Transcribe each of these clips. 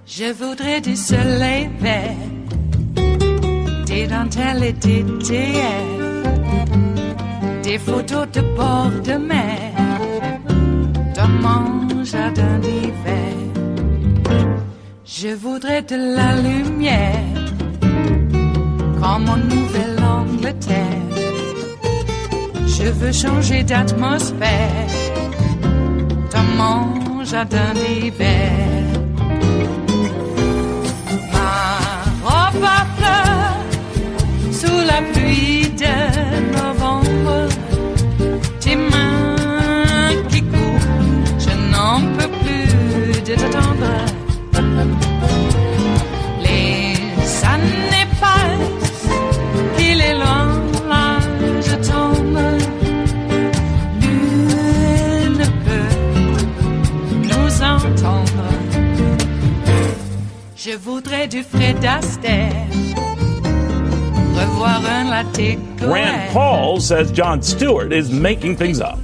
Je voudrais du soleil vert, des dentelles et des théières, des photos de bord de mer, dans mon jardin d'hiver. Je voudrais de la lumière, comme en Nouvelle-Angleterre. Je veux changer d'atmosphère, dans mon jardin d'hiver. Ma fleur sous la pluie de novembre, tes mains qui courent, je n'en peux plus de t'attendre. Les années passent, il est loin, là je tombe. Nul ne peut nous entendre. Je voudrais du Fred Astaire, revoir un latte. Rand Paul says Jon Stewart is making things up.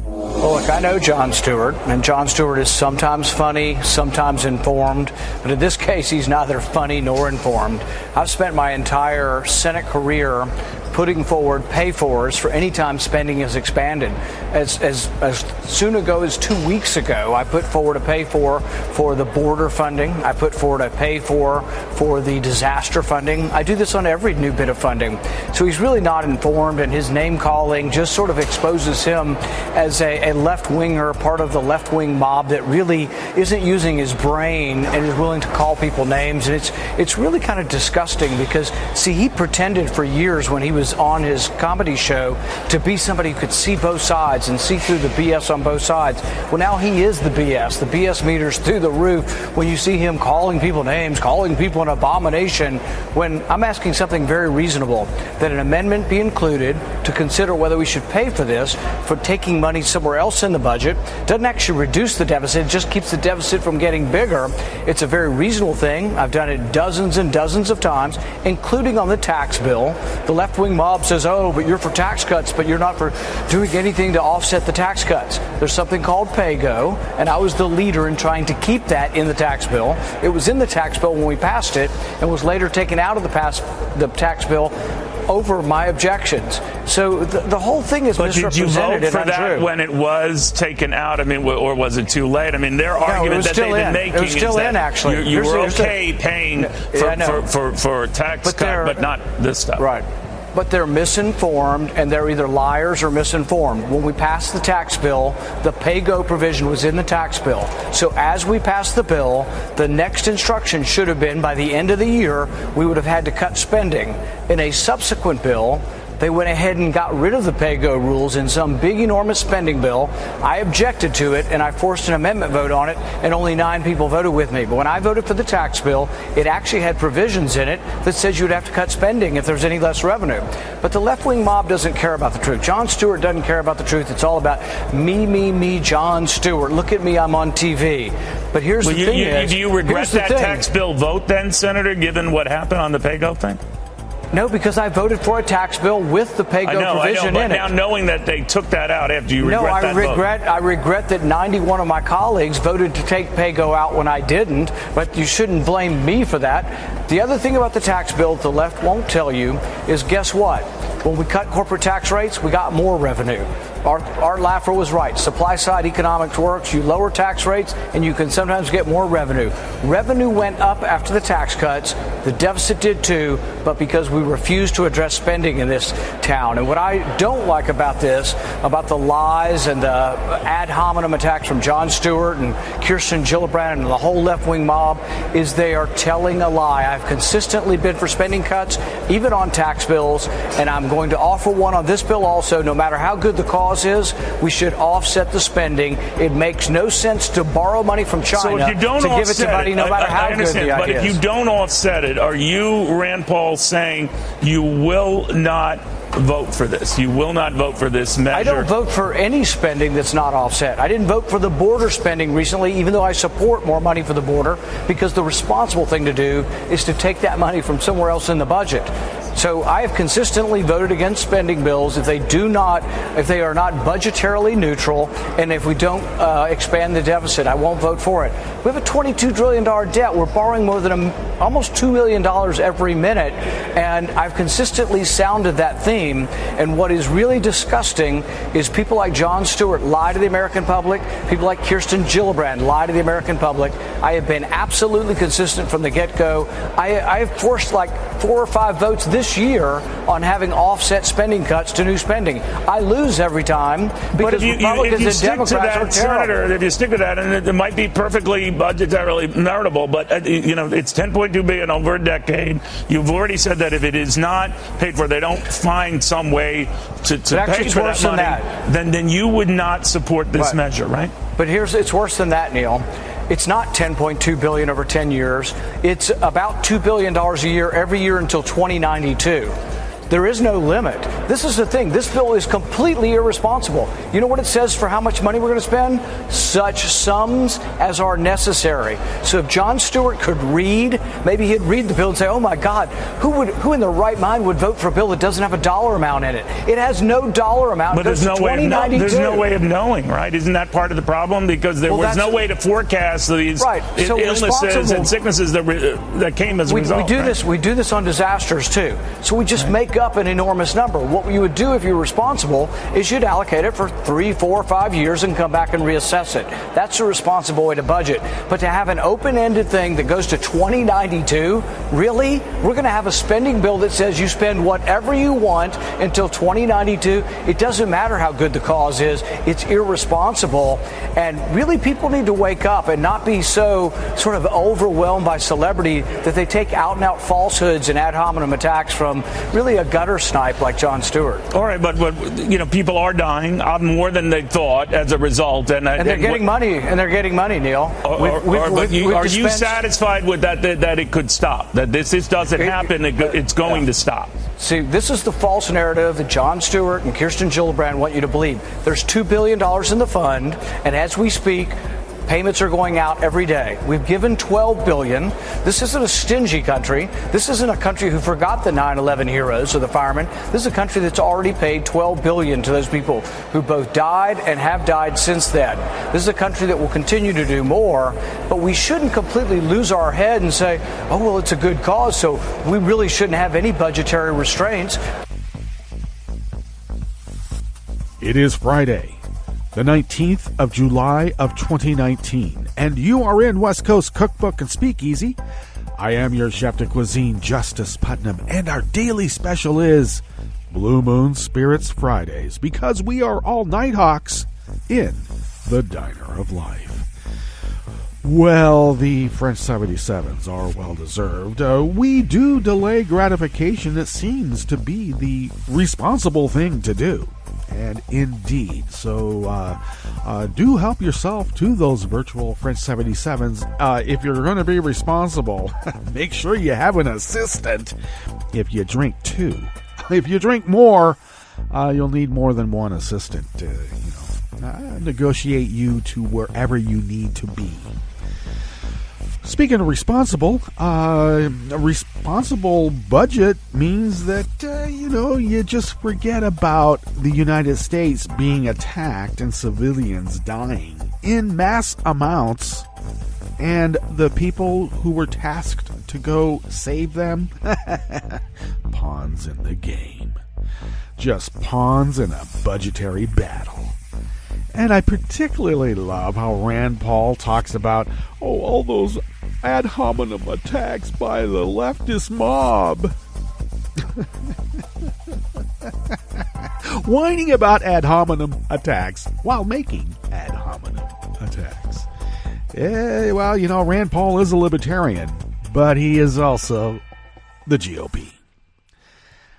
Well, look, I know Jon Stewart, and Jon Stewart is sometimes funny, sometimes informed, but in this case, he's neither funny nor informed. I've spent my entire Senate career putting forward pay-fors for any time spending is expanded. As soon ago as 2 weeks ago, I put forward a pay-for the border funding. I put forward a pay-for the disaster funding. I do this on every new bit of funding. So he's really not informed, and his name-calling just sort of exposes him as a left-winger, part of the left-wing mob that really isn't using his brain and is willing to call people names. And it's really kind of disgusting because, see, he pretended for years when he was on his comedy show to be somebody who could see both sides and see through the BS on both sides. Well, now he is the BS. The BS meter's through the roof when you see him calling people names, calling people an abomination, when I'm asking something very reasonable, that an amendment be included to consider whether we should pay for this, for taking money somewhere else in the budget. Doesn't actually reduce the deficit, it just keeps the deficit from getting bigger. It's a very reasonable thing. I've done it dozens and dozens of times, including on the tax bill. The left-wing mob says, oh, but you're for tax cuts, but you're not for doing anything to offset the tax cuts. There's something called pay-go, and I was the leader in trying to keep that in the tax bill. It was in the tax bill when we passed it and was later taken out of the tax bill over my objections. So the whole thing is misrepresented. But did you vote for and that when it was taken out? I mean, or was it too late? I mean, their argument that they've been making is that actually. You were okay paying for tax cut, but not this stuff. Right. But they're misinformed, and they're either liars or misinformed. When we passed the tax bill, the pay-go provision was in the tax bill. So as we passed the bill, the next instruction should have been by the end of the year, we would have had to cut spending. In a subsequent bill, they went ahead and got rid of the pay-go rules in some big, enormous spending bill. I objected to it, and I forced an amendment vote on it, and only 9 people voted with me. But when I voted for the tax bill, it actually had provisions in it that says you'd have to cut spending if there's any less revenue. But the left-wing mob doesn't care about the truth. Jon Stewart doesn't care about the truth. It's all about me, Jon Stewart. Look at me, I'm on TV. But here's the thing do you regret that tax bill vote then, Senator, given what happened on the pay-go thing? No, because I voted for a tax bill with the pay-go provision but in it. Now knowing that they took that out, after you regret that vote? I regret that 91 of my colleagues voted to take pay-go out when I didn't, but you shouldn't blame me for that. The other thing about the tax bill that the left won't tell you is, guess what? When we cut corporate tax rates, we got more revenue. Art Laffer was right. Supply side economics works. You lower tax rates and you can sometimes get more revenue. Revenue went up after the tax cuts. The deficit did too, but because we refused to address spending in this town. And what I don't like about this, about the lies and the ad hominem attacks from Jon Stewart and Kirsten Gillibrand and the whole left-wing mob, is they are telling a lie. I've consistently been for spending cuts, even on tax bills, and I'm going to offer one on this bill also, no matter how good the cause cause is, we should offset the spending. It makes no sense to borrow money from China so if you don't to give it to money, no matter how good the idea but if you don't offset it, are you, Rand Paul, saying you will not vote for this? You will not vote for this measure? I don't vote for any spending that's not offset. I didn't vote for the border spending recently, even though I support more money for the border, because the responsible thing to do is to take that money from somewhere else in the budget. So I have consistently voted against spending bills if they are not budgetarily neutral, and if we don't expand the deficit, I won't vote for it. We have a $22 trillion debt. We're borrowing more than almost $2 million every minute, and I've consistently sounded that theme. And what is really disgusting is people like Jon Stewart lie to the American public. People like Kirsten Gillibrand lie to the American public. I have been absolutely consistent from the get-go. I have forced like 4 or 5 votes this year on having offset spending cuts to new spending. I lose every time because Republicans and Democrats are terrible. Senator, if you stick to that, and it might be perfectly budgetarily meritable, but it's $10.2 billion over a decade. You've already said that if it is not paid for, they don't find some way to pay for that money, then you would not support this measure, right? But it's worse than that, Neil. It's not $10.2 billion over 10 years. It's about $2 billion a year every year until 2092. There is no limit. This is the thing. This bill is completely irresponsible. You know what it says for how much money we're going to spend? Such sums as are necessary. So if Jon Stewart could read, maybe he'd read the bill and say, oh my God, who in their right mind would vote for a bill that doesn't have a dollar amount in it? It has no dollar amount. But there's no way of knowing, right? Isn't that part of the problem? Because there was no way to forecast these illnesses and sicknesses that came as a result. We do this on disasters too. So we just make up an enormous number. What you would do if you're responsible is you'd allocate it for 3, 4, 5 years and come back and reassess it. That's a responsible way to budget. But to have an open-ended thing that goes to 2092, really? We're going to have a spending bill that says you spend whatever you want until 2092. It doesn't matter how good the cause is. It's irresponsible. And really, people need to wake up and not be so sort of overwhelmed by celebrity that they take out-and-out falsehoods and ad hominem attacks from really a gutter snipe like Jon Stewart. All right, but people are dying more than they thought as a result, and they're getting money. And they're getting money, Neil. Are you satisfied with that it could stop? That this doesn't happen, it's going to stop? See, this is the false narrative that Jon Stewart and Kirsten Gillibrand want you to believe. There's $2 billion in the fund, and as we speak, payments are going out every day. We've given $12 billion. This isn't a stingy country. This isn't a country who forgot the 9/11 heroes or the firemen. This is a country that's already paid $12 billion to those people who both died and have died since then. This is a country that will continue to do more, but we shouldn't completely lose our head and say, oh, well, it's a good cause, so we really shouldn't have any budgetary restraints. It is Friday, the 19th of July of 2019, and you are in West Coast Cookbook and Speakeasy. I am your chef de cuisine, Justice Putnam, and our daily special is Blue Moon Spirits Fridays, because we are all Nighthawks in the Diner of Life. Well, the French 77s are well-deserved. We do delay gratification. It seems to be the responsible thing to do. And indeed, so do help yourself to those virtual French 77s. If you're going to be responsible, make sure you have an assistant if you drink 2. If you drink more, you'll need more than one assistant to, negotiate you to wherever you need to be. Speaking of responsible, a responsible budget means that, you just forget about the United States being attacked and civilians dying in mass amounts, and the people who were tasked to go save them, pawns in the game. Just pawns in a budgetary battle. And I particularly love how Rand Paul talks about, all those ad hominem attacks by the leftist mob. Whining about ad hominem attacks while making ad hominem attacks. Rand Paul is a libertarian, but he is also the GOP.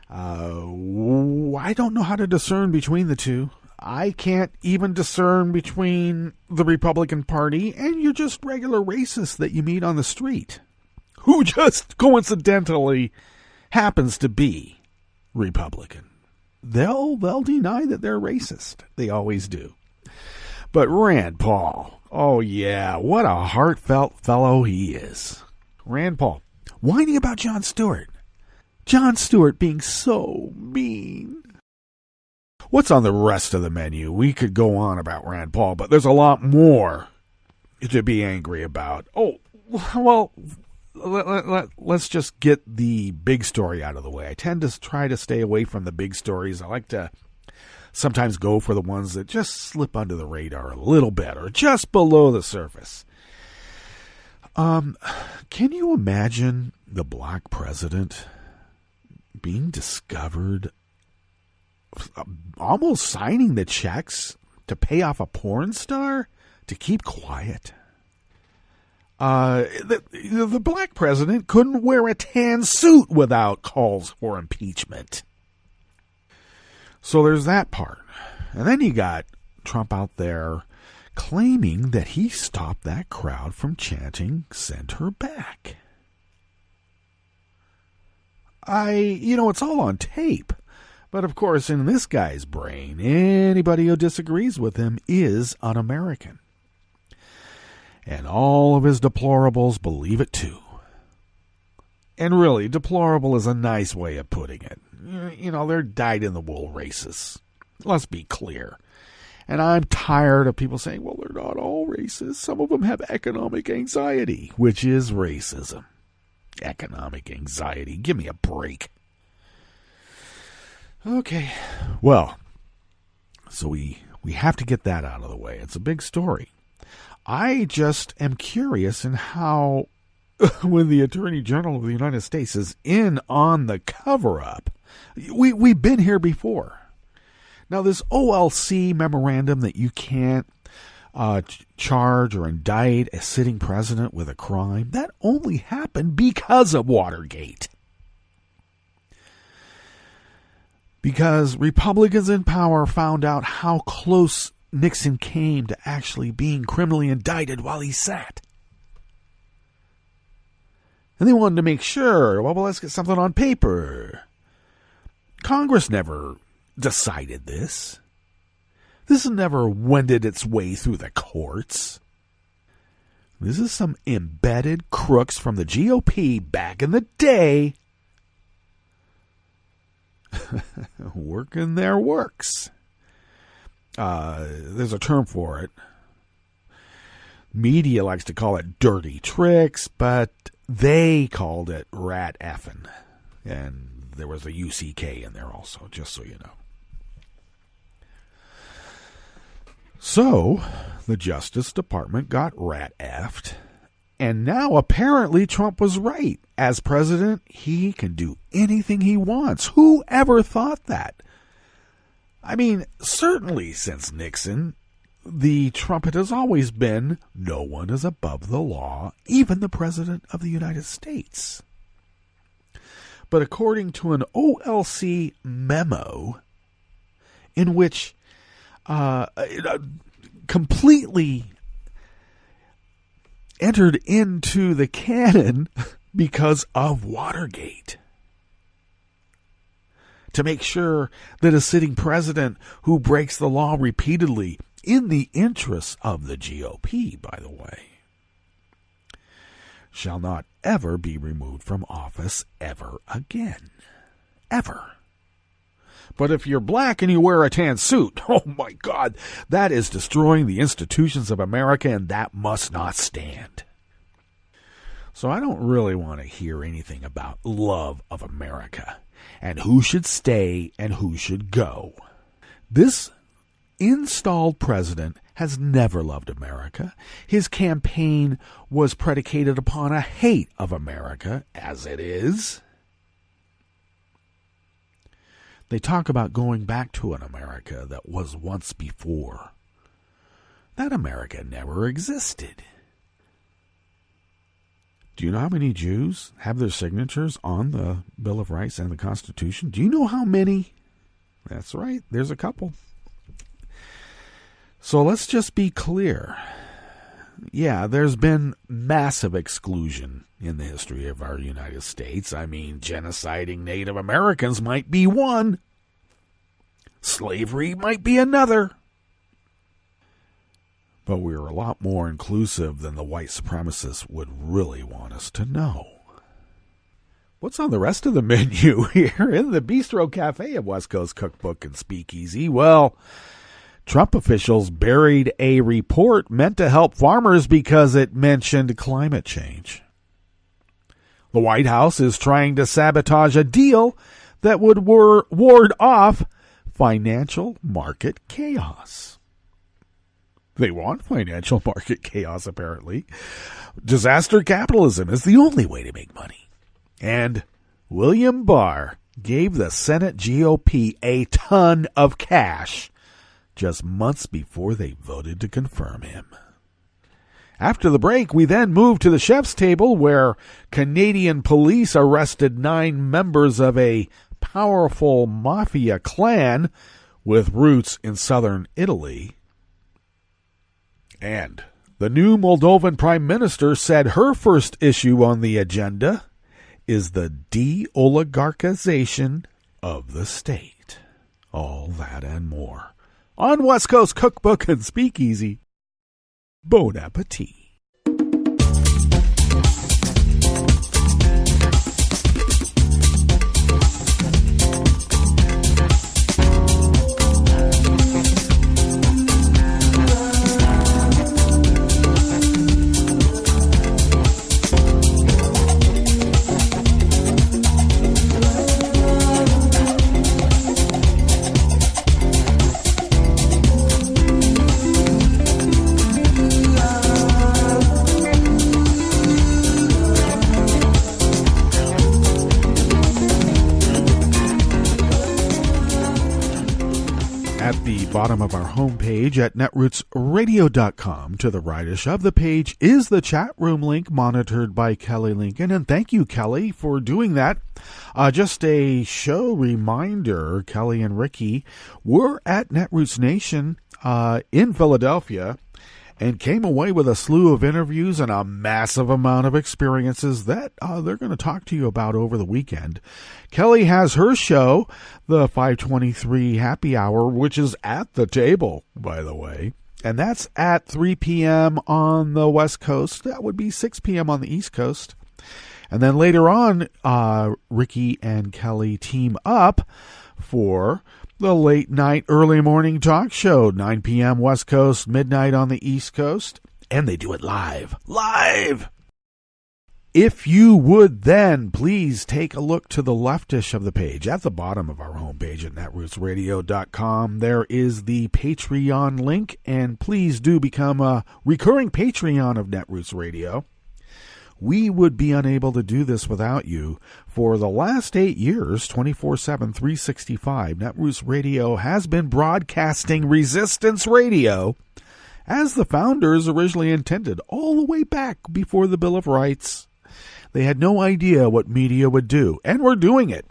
I don't know how to discern between the two. I can't even discern between the Republican Party and your just regular racist that you meet on the street, who just coincidentally happens to be Republican. They'll deny that they're racist. They always do. But Rand Paul, oh yeah, what a heartfelt fellow he is. Rand Paul, whining about Jon Stewart. Jon Stewart being so mean. What's on the rest of the menu? We could go on about Rand Paul, but there's a lot more to be angry about. Oh, well, let's just get the big story out of the way. I tend to try to stay away from the big stories. I like to sometimes go for the ones that just slip under the radar a little bit or just below the surface. Can you imagine the black president being discovered almost signing the checks to pay off a porn star to keep quiet? The black president couldn't wear a tan suit without calls for impeachment. So there's that part. And then you got Trump out there claiming that he stopped that crowd from chanting, "Send her back." It's all on tape. But of course, in this guy's brain, anybody who disagrees with him is un-American. And all of his deplorables believe it too. And really, deplorable is a nice way of putting it. They're dyed-in-the-wool racists. Let's be clear. And I'm tired of people saying, well, they're not all racist. Some of them have economic anxiety, which is racism. Economic anxiety. Give me a break. Okay. Well, so we have to get that out of the way. It's a big story. I just am curious in how, when the Attorney General of the United States is in on the cover-up, we've been here before. Now, this OLC memorandum that you can't charge or indict a sitting president with a crime, that only happened because of Watergate. Because Republicans in power found out how close Nixon came to actually being criminally indicted while he sat. And they wanted to make sure, well, let's get something on paper. Congress never decided this. This never wended its way through the courts. This is some embedded crooks from the GOP back in the day working their works. There's a term for it. Media likes to call it dirty tricks, but they called it rat effing. And there was a UCK in there also, just so you know. So, the Justice Department got rat effed. And now apparently Trump was right. As president, he can do anything he wants. Who ever thought that? I mean, certainly since Nixon, the trumpet has always been, no one is above the law, even the President of the United States. But according to an OLC memo, in which completely entered into the canon because of Watergate, to make sure that a sitting president who breaks the law repeatedly, in the interests of the GOP, by the way, shall not ever be removed from office ever again. Ever. But if you're black and you wear a tan suit, oh my God, that is destroying the institutions of America, and that must not stand. So I don't really want to hear anything about love of America and who should stay and who should go. This installed president has never loved America. His campaign was predicated upon a hate of America, as it is. They talk about going back to an America that was once before. That America never existed. Do you know how many Jews have their signatures on the Bill of Rights and the Constitution? Do you know how many? That's right, there's a couple. So let's just be clear. Yeah, there's been massive exclusion in the history of our United States. I mean, genociding Native Americans might be one. Slavery might be another. But we're a lot more inclusive than the white supremacists would really want us to know. What's on the rest of the menu here in the Bistro Cafe of West Coast Cookbook and Speakeasy? Well, Trump officials buried a report meant to help farmers because it mentioned climate change. The White House is trying to sabotage a deal that would ward off financial market chaos. They want financial market chaos, apparently. Disaster capitalism is the only way to make money. And William Barr gave the Senate GOP a ton of cash just months before they voted to confirm him. After the break, we then move to the chef's table where Canadian police arrested 9 members of a powerful Mafia clan with roots in southern Italy. And the new Moldovan prime minister said her first issue on the agenda is the de-oligarchization of the state. All that and more on West Coast Cookbook and Speakeasy. Bon appetit. Bottom of our homepage at netrootsradio.com. To the rightish of the page is the chat room link monitored by Kelly Lincoln. And thank you, Kelly, for doing that. Just a show reminder, Kelly and Ricky were at Netroots Nation in Philadelphia and came away with a slew of interviews and a massive amount of experiences that they're going to talk to you about over the weekend. Kelly has her show, the 523 Happy Hour, which is at the table, by the way. And that's at 3 p.m. on the West Coast. That would be 6 p.m. on the East Coast. And then later on, Ricky and Kelly team up for the late night, early morning talk show, 9 p.m. West Coast, midnight on the East Coast. And they do it live. Live! If you would then please take a look to the leftish of the page at the bottom of our homepage at netrootsradio.com. There is the Patreon link, and please do become a recurring Patreon of Netroots Radio. We would be unable to do this without you. For the last 8 years, 24/7, 365, Netroots Radio has been broadcasting resistance radio as the founders originally intended, all the way back before the Bill of Rights. They had no idea what media would do, and we're doing it.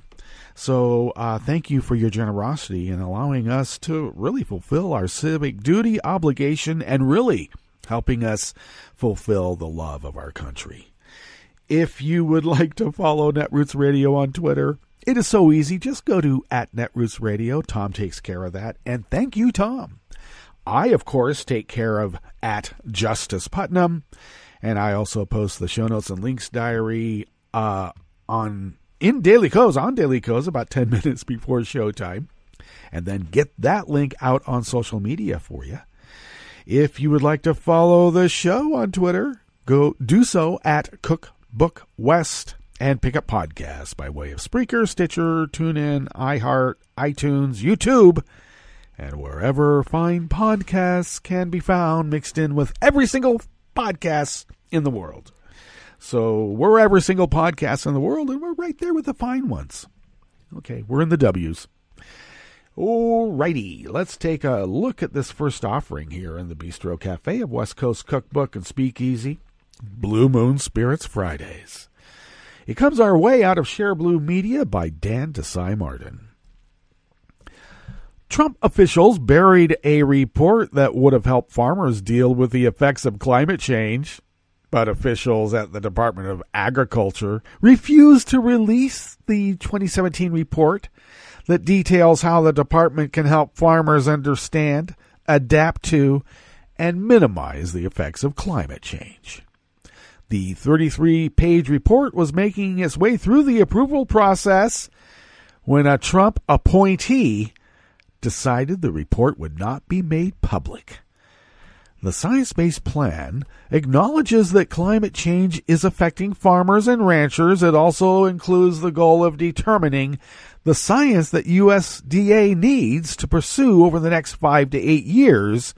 So thank you for your generosity in allowing us to really fulfill our civic duty, obligation, and really helping us fulfill the love of our country. If you would like to follow Netroots Radio on Twitter, it is so easy. Just go to @Netroots Radio. Tom takes care of that. And thank you, Tom. I, of course, take care of @Justice Putnam. And I also post the show notes and links diary on Daily Kos about 10 minutes before showtime. And then get that link out on social media for you. If you would like to follow the show on Twitter, go do so at Cookbook West and pick up podcasts by way of Spreaker, Stitcher, TuneIn, iHeart, iTunes, YouTube, and wherever fine podcasts can be found, mixed in with every single podcast in the world. So we're every single podcast in the world, and we're right there with the fine ones. Okay, we're in the W's. Alrighty, let's take a look at this first offering here in the Bistro Cafe of West Coast Cookbook and Speakeasy, Blue Moon Spirits Fridays. It comes our way out of Share Blue Media by Dan Desai Martin. Trump officials buried a report that would have helped farmers deal with the effects of climate change, but officials at the Department of Agriculture refused to release the 2017 report that details how the department can help farmers understand, adapt to, and minimize the effects of climate change. The 33-page report was making its way through the approval process when a Trump appointee decided the report would not be made public. The science-based plan acknowledges that climate change is affecting farmers and ranchers. It also includes the goal of determining the science that USDA needs to pursue over the next 5 to 8 years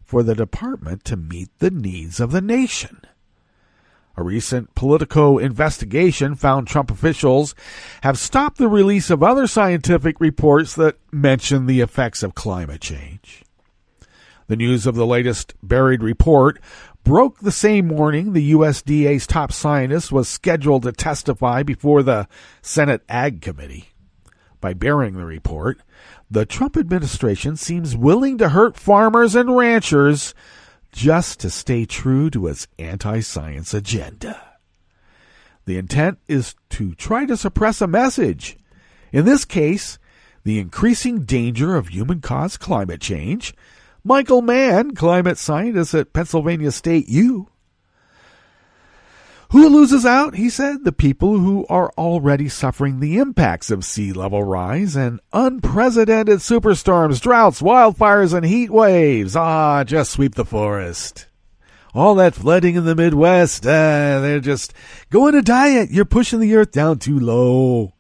for the department to meet the needs of the nation. A recent Politico investigation found Trump officials have stopped the release of other scientific reports that mention the effects of climate change. The news of the latest buried report broke the same morning the USDA's top scientist was scheduled to testify before the Senate Ag Committee. By burying the report, the Trump administration seems willing to hurt farmers and ranchers just to stay true to its anti-science agenda. The intent is to try to suppress a message. In this case, the increasing danger of human-caused climate change. Michael Mann, climate scientist at Pennsylvania State U. Who loses out, he said? The people who are already suffering the impacts of sea level rise and unprecedented superstorms, droughts, wildfires, and heat waves. Just sweep the forest. All that flooding in the Midwest, they're just going to diet. You're pushing the earth down too low.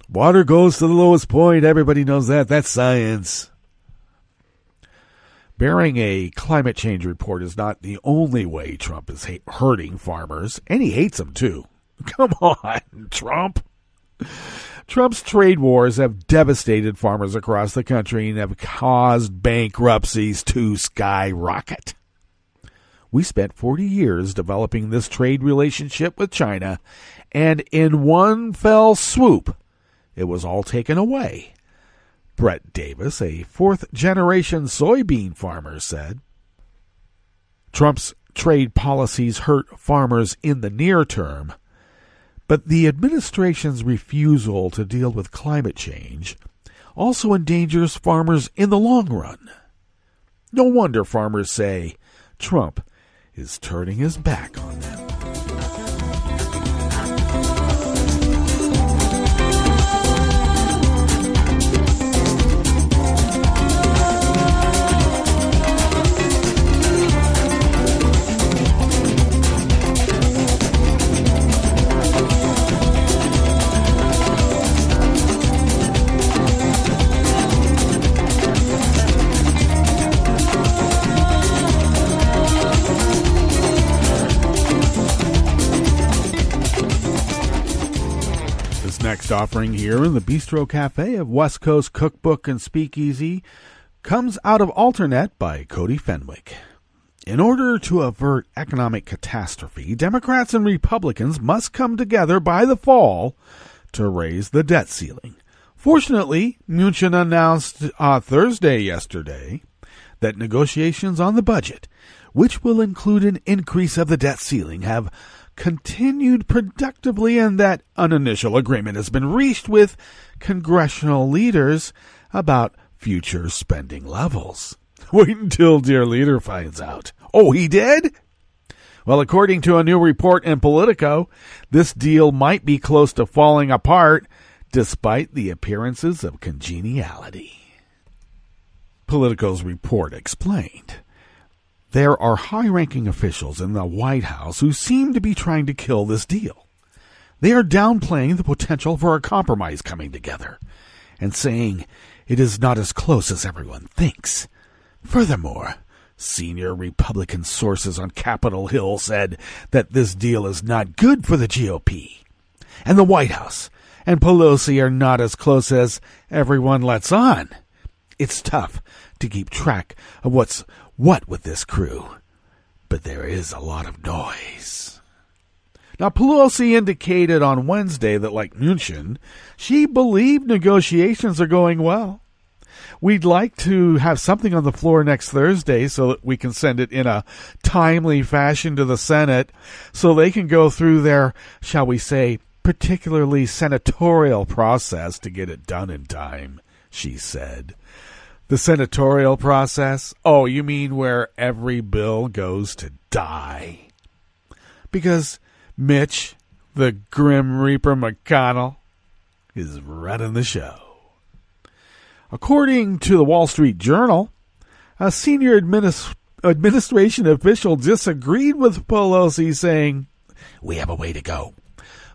Water goes to the lowest point. Everybody knows that. That's science. Bearing a climate change report is not the only way Trump is hurting farmers, and he hates them too. Come on, Trump. Trump's trade wars have devastated farmers across the country and have caused bankruptcies to skyrocket. We spent 40 years developing this trade relationship with China, and in one fell swoop, it was all taken away. Brett Davis, a fourth-generation soybean farmer, said. Trump's trade policies hurt farmers in the near term, but the administration's refusal to deal with climate change also endangers farmers in the long run. No wonder farmers say Trump is turning his back on them. Next offering here in the Bistro Cafe of West Coast Cookbook and Speakeasy comes out of Alternet by Cody Fenwick. In order to avert economic catastrophe, Democrats and Republicans must come together by the fall to raise the debt ceiling. Fortunately, Mnuchin announced Thursday yesterday that negotiations on the budget, which will include an increase of the debt ceiling, have continued productively and that an initial agreement has been reached with congressional leaders about future spending levels. Wait until dear leader finds out. Oh, he did? Well, according to a new report in Politico, this deal might be close to falling apart despite the appearances of congeniality. Politico's report explained. There are high-ranking officials in the White House who seem to be trying to kill this deal. They are downplaying the potential for a compromise coming together and saying it is not as close as everyone thinks. Furthermore, senior Republican sources on Capitol Hill said that this deal is not good for the GOP. And the White House and Pelosi are not as close as everyone lets on. It's tough to keep track of what's what with this crew, but there is a lot of noise. Now, Pelosi indicated on Wednesday that, like Mnuchin, she believed negotiations are going well. We'd like to have something on the floor next Thursday so that we can send it in a timely fashion to the Senate so they can go through their, shall we say, particularly senatorial process to get it done in time, she said. The senatorial process? Oh, you mean where every bill goes to die? Because Mitch, the Grim Reaper McConnell, is running the show. According to the Wall Street Journal, a senior administration official disagreed with Pelosi, saying, "We have a way to go."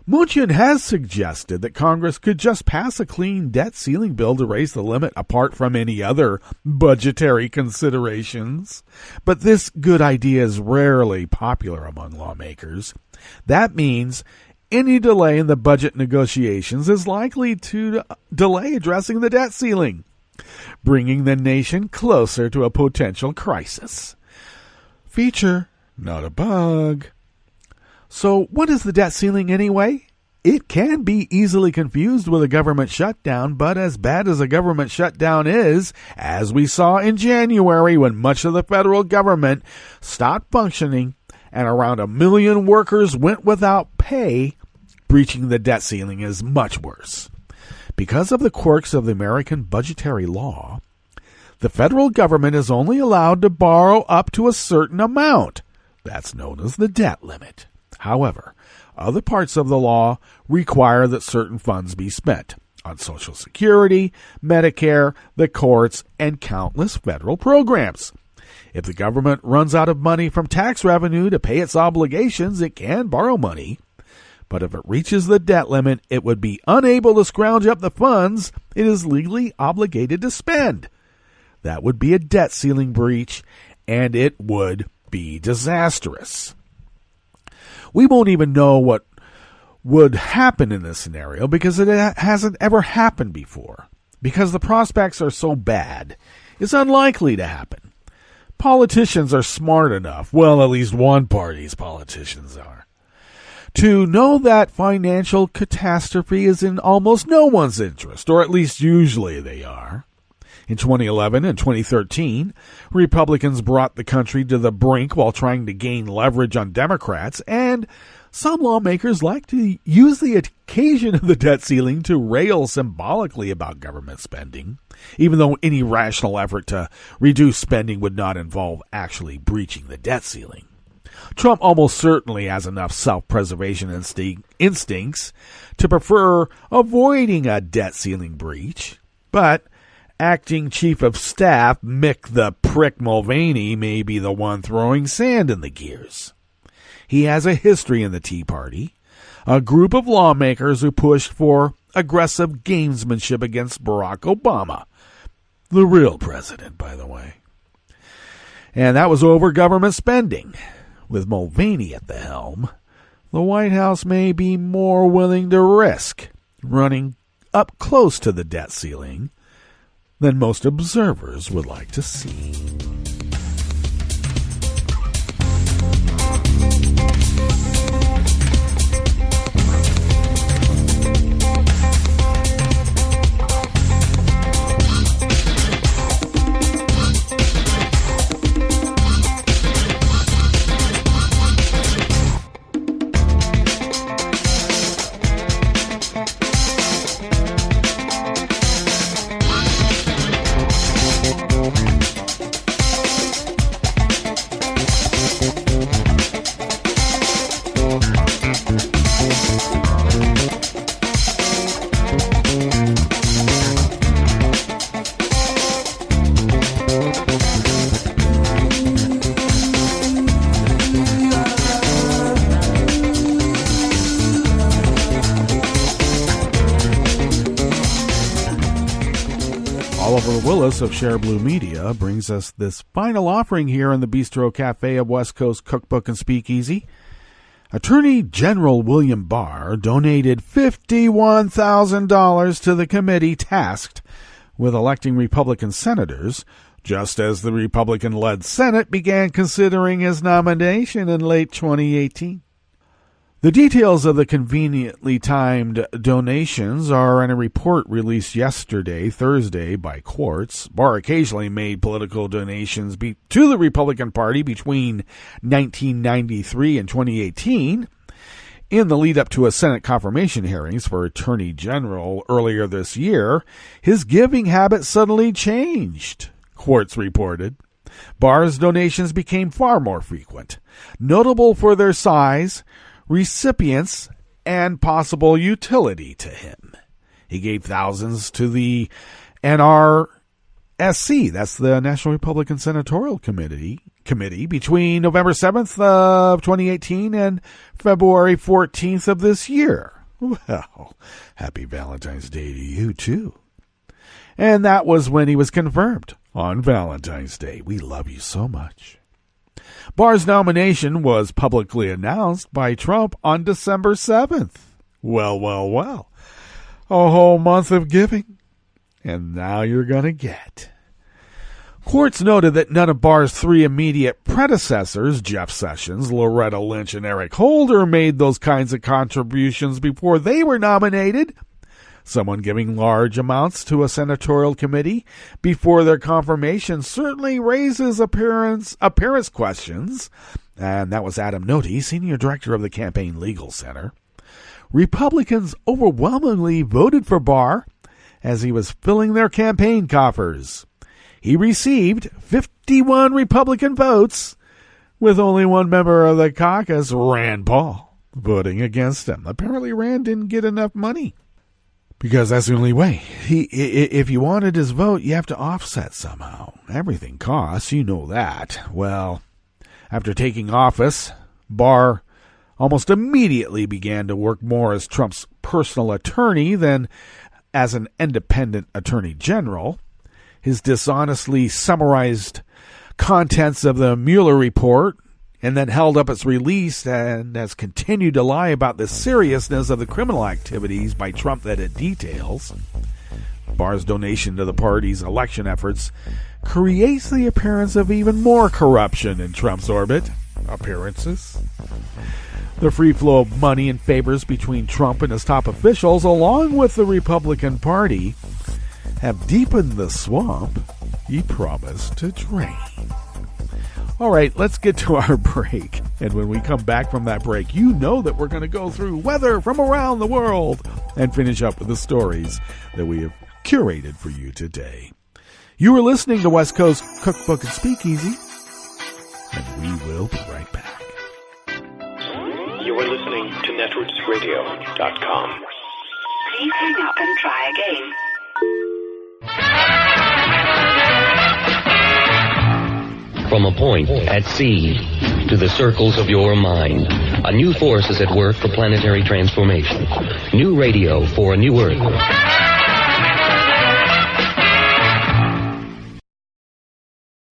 Munchin has suggested that Congress could just pass a clean debt ceiling bill to raise the limit apart from any other budgetary considerations. But this good idea is rarely popular among lawmakers. That means any delay in the budget negotiations is likely to delay addressing the debt ceiling, bringing the nation closer to a potential crisis. Feature, not a bug. So what is the debt ceiling anyway? It can be easily confused with a government shutdown, but as bad as a government shutdown is, as we saw in January when much of the federal government stopped functioning and around 1 million workers went without pay, breaching the debt ceiling is much worse. Because of the quirks of the American budgetary law, the federal government is only allowed to borrow up to a certain amount. That's known as the debt limit. However, other parts of the law require that certain funds be spent on Social Security, Medicare, the courts, and countless federal programs. If the government runs out of money from tax revenue to pay its obligations, it can borrow money. But if it reaches the debt limit, it would be unable to scrounge up the funds it is legally obligated to spend. That would be a debt ceiling breach, and it would be disastrous. We won't even know what would happen in this scenario because it hasn't ever happened before. Because the prospects are so bad, it's unlikely to happen. Politicians are smart enough, well, at least one party's politicians are, to know that financial catastrophe is in almost no one's interest, or at least usually they are. In 2011 and 2013, Republicans brought the country to the brink while trying to gain leverage on Democrats, and some lawmakers like to use the occasion of the debt ceiling to rail symbolically about government spending, even though any rational effort to reduce spending would not involve actually breaching the debt ceiling. Trump almost certainly has enough self-preservation instincts to prefer avoiding a debt ceiling breach, but Acting Chief of Staff Mick the Prick Mulvaney may be the one throwing sand in the gears. He has a history in the Tea Party, a group of lawmakers who pushed for aggressive gamesmanship against Barack Obama, the real president, by the way. And that was over government spending. With Mulvaney at the helm, the White House may be more willing to risk running up close to the debt ceiling than most observers would like to see. Willis of Share Blue Media brings us this final offering here in the Bistro Cafe of West Coast Cookbook and Speakeasy. Attorney General William Barr donated $51,000 to the committee tasked with electing Republican senators, just as the Republican-led Senate began considering his nomination in late 2018. The details of the conveniently timed donations are in a report released yesterday, Thursday, by Quartz. Barr occasionally made political donations to the Republican Party between 1993 and 2018. In the lead-up to a Senate confirmation hearings for Attorney General earlier this year, his giving habits suddenly changed, Quartz reported. Barr's donations became far more frequent, notable for their size, recipients, and possible utility to him. He gave thousands to the NRSC, that's the National Republican Senatorial Committee, between November 7th of 2018 and February 14th of this year. Well, happy Valentine's Day to you, too. And that was when he was confirmed on Valentine's Day. We love you so much. Barr's nomination was publicly announced by Trump on December 7th. Well. A whole month of giving. And now you're going to get. Quartz noted that none of Barr's three immediate predecessors, Jeff Sessions, Loretta Lynch, and Eric Holder, made those kinds of contributions before they were nominated. Someone giving large amounts to a senatorial committee before their confirmation certainly raises appearance questions. And that was Adam Noty, senior director of the Campaign Legal Center. Republicans overwhelmingly voted for Barr as he was filling their campaign coffers. He received 51 Republican votes, with only one member of the caucus, Rand Paul, voting against him. Apparently Rand didn't get enough money. Because that's the only way. If you wanted his vote, you have to offset somehow. Everything costs, you know that. Well, after taking office, Barr almost immediately began to work more as Trump's personal attorney than as an independent attorney general. His dishonestly summarized contents of the Mueller report and then held up its release and has continued to lie about the seriousness of the criminal activities by Trump that it details. Barr's donation to the party's election efforts creates the appearance of even more corruption in Trump's orbit. Appearances. The free flow of money and favors between Trump and his top officials, along with the Republican Party, have deepened the swamp he promised to drain. All right, let's get to our break. And when we come back from that break, you know that we're going to go through weather from around the world and finish up with the stories that we have curated for you today. You are listening to West Coast Cookbook and Speakeasy, and we will be right back. You are listening to netrootsradio.com. Please hang up and try again. From a point at sea to the circles of your mind, a new force is at work for planetary transformation. New radio for a new Earth.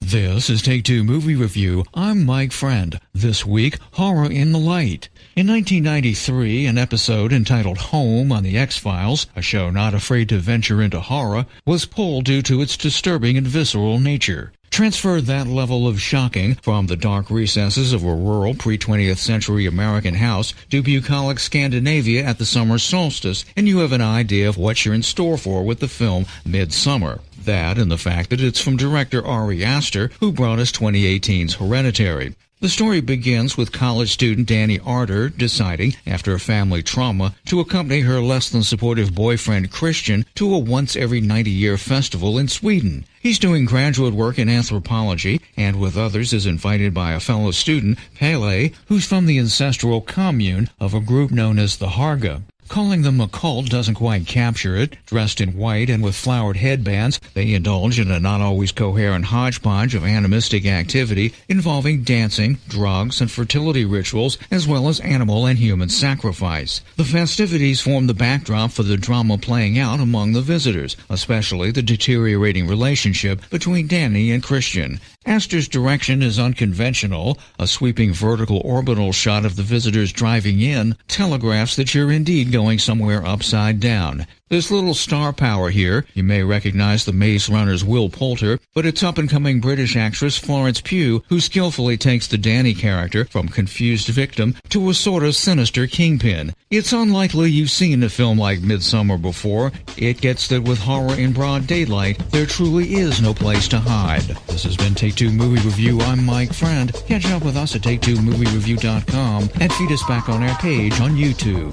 This is Take Two Movie Review. I'm Mike Friend. This week, Horror in the Light. In 1993, an episode entitled Home on the X-Files, a show not afraid to venture into horror, was pulled due to its disturbing and visceral nature. Transfer that level of shocking from the dark recesses of a rural pre-20th century American house to bucolic Scandinavia at the summer solstice, and you have an idea of what you're in store for with the film Midsummer. That and the fact that it's from director Ari Aster, who brought us 2018's Hereditary. The story begins with college student Danny Arter deciding, after a family trauma, to accompany her less-than-supportive boyfriend Christian to a once-every-90-year festival in Sweden. He's doing graduate work in anthropology, and with others is invited by a fellow student, Pele, who's from the ancestral commune of a group known as the Harga. Calling them a cult doesn't quite capture it. Dressed in white and with flowered headbands, they indulge in a not always coherent hodgepodge of animistic activity involving dancing, drugs, and fertility rituals, as well as animal and human sacrifice. The festivities form the backdrop for the drama playing out among the visitors, especially the deteriorating relationship between Danny and Christian. Aster's direction is unconventional. A sweeping vertical orbital shot of the visitors driving in telegraphs that you're indeed going somewhere upside down. There's little star power here. You may recognize the Maze Runner's Will Poulter, but it's up-and-coming British actress Florence Pugh who skillfully takes the Danny character from confused victim to a sort of sinister kingpin. It's unlikely you've seen a film like Midsommar before. It gets that with horror in broad daylight, there truly is no place to hide. This has been Take Two Movie Review. I'm Mike Friend. Catch up with us at take2moviereview.com and feed us back on our page on YouTube.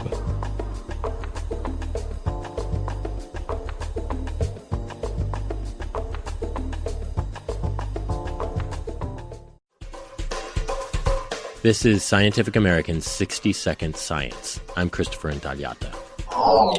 This is Scientific American's 60-Second Science. I'm Christopher Intagliata.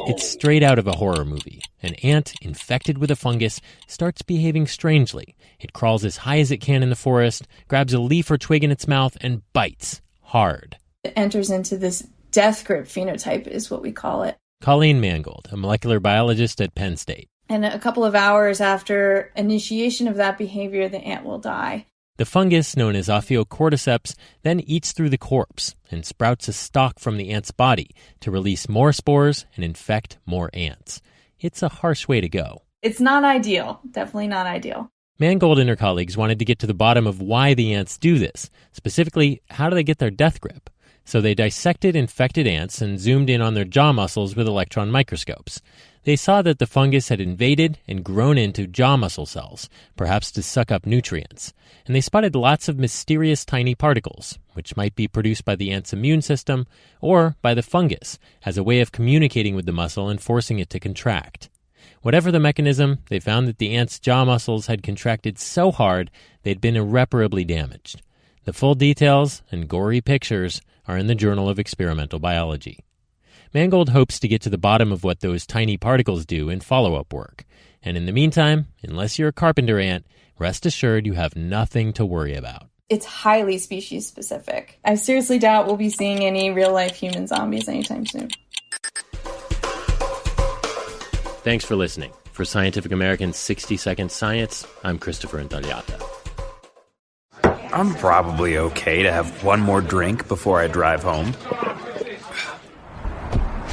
It's straight out of a horror movie. An ant infected with a fungus starts behaving strangely. It crawls as high as it can in the forest, grabs a leaf or twig in its mouth, and bites hard. It enters into this death grip phenotype is what we call it. Colleen Mangold, a molecular biologist at Penn State. And a couple of hours after initiation of that behavior, the ant will die. The fungus, known as Ophiocordyceps, then eats through the corpse and sprouts a stalk from the ant's body to release more spores and infect more ants. It's a harsh way to go. It's not ideal. Definitely not ideal. Mangold and her colleagues wanted to get to the bottom of why the ants do this. Specifically, how do they get their death grip? So they dissected infected ants and zoomed in on their jaw muscles with electron microscopes. They saw that the fungus had invaded and grown into jaw muscle cells, perhaps to suck up nutrients. And they spotted lots of mysterious tiny particles, which might be produced by the ant's immune system or by the fungus as a way of communicating with the muscle and forcing it to contract. Whatever the mechanism, they found that the ant's jaw muscles had contracted so hard they'd been irreparably damaged. The full details and gory pictures are in the Journal of Experimental Biology. Mangold hopes to get to the bottom of what those tiny particles do in follow-up work. And in the meantime, unless you're a carpenter ant, rest assured you have nothing to worry about. It's highly species-specific. I seriously doubt we'll be seeing any real-life human zombies anytime soon. Thanks for listening. For Scientific American's 60-Second Science, I'm Christopher Intagliata. I'm probably okay to have one more drink before I drive home.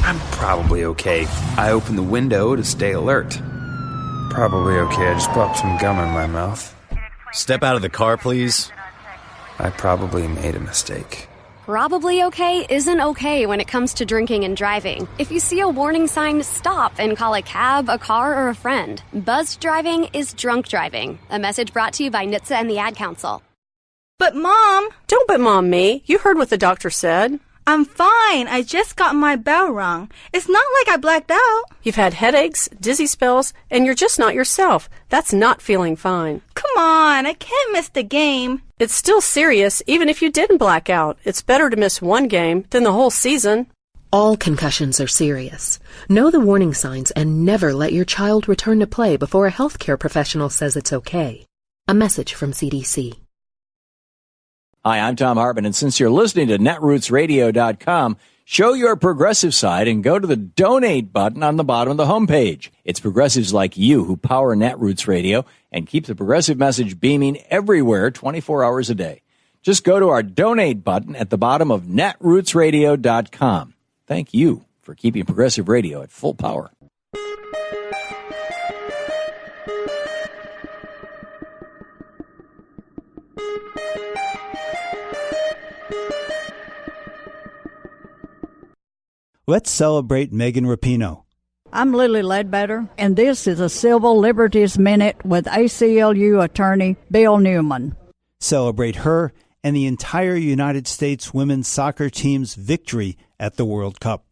I'm probably okay. I open the window to stay alert. Probably okay. I just popped some gum in my mouth. Step out of the car, please. I probably made a mistake. Probably okay isn't okay when it comes to drinking and driving. If you see a warning sign, stop and call a cab, a car, or a friend. Buzzed driving is drunk driving. A message brought to you by NHTSA and the Ad Council. But Mom! Don't but Mom me. You heard what the doctor said. I'm fine. I just got my bell rung. It's not like I blacked out. You've had headaches, dizzy spells, and you're just not yourself. That's not feeling fine. Come on, I can't miss the game. It's still serious, even if you didn't black out. It's better to miss one game than the whole season. All concussions are serious. Know the warning signs and never let your child return to play before a healthcare professional says it's okay. A message from CDC. Hi, I'm Tom Hartman, and since you're listening to netrootsradio.com, show your progressive side and go to the donate button on the bottom of the homepage. It's progressives like you who power Netroots Radio and keep the progressive message beaming everywhere 24 hours a day. Just go to our donate button at the bottom of netrootsradio.com. Thank you for keeping progressive radio at full power. Let's celebrate Megan Rapinoe. I'm Lily Ledbetter, and this is a Civil Liberties Minute with ACLU attorney Bill Newman. Celebrate her and the entire United States women's soccer team's victory at the World Cup.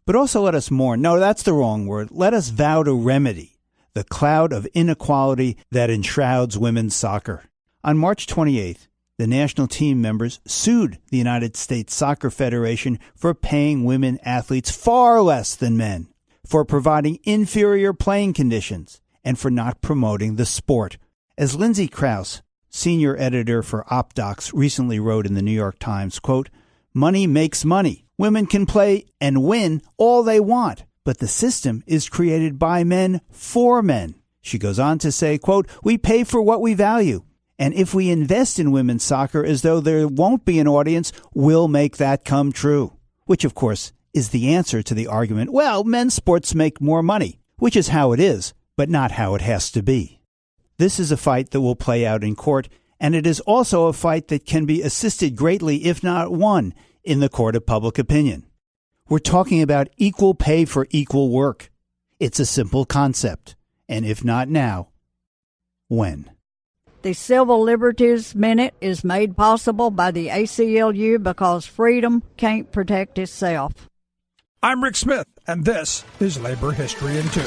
But also let us mourn. No, that's the wrong word. Let us vow to remedy the cloud of inequality that enshrouds women's soccer. On March 28th, the national team members sued the United States Soccer Federation for paying women athletes far less than men, for providing inferior playing conditions, and for not promoting the sport. As Lindsay Krause, senior editor for OpDocs, recently wrote in the New York Times, quote, "Money makes money. Women can play and win all they want, but the system is created by men for men." She goes on to say, quote, "We pay for what we value. And if we invest in women's soccer as though there won't be an audience, we'll make that come true." Which, of course, is the answer to the argument, well, men's sports make more money, which is how it is, but not how it has to be. This is a fight that will play out in court, and it is also a fight that can be assisted greatly, if not won, in the court of public opinion. We're talking about equal pay for equal work. It's a simple concept, and if not now, when? The Civil Liberties Minute is made possible by the ACLU because freedom can't protect itself. I'm Rick Smith, and this is Labor History in 2.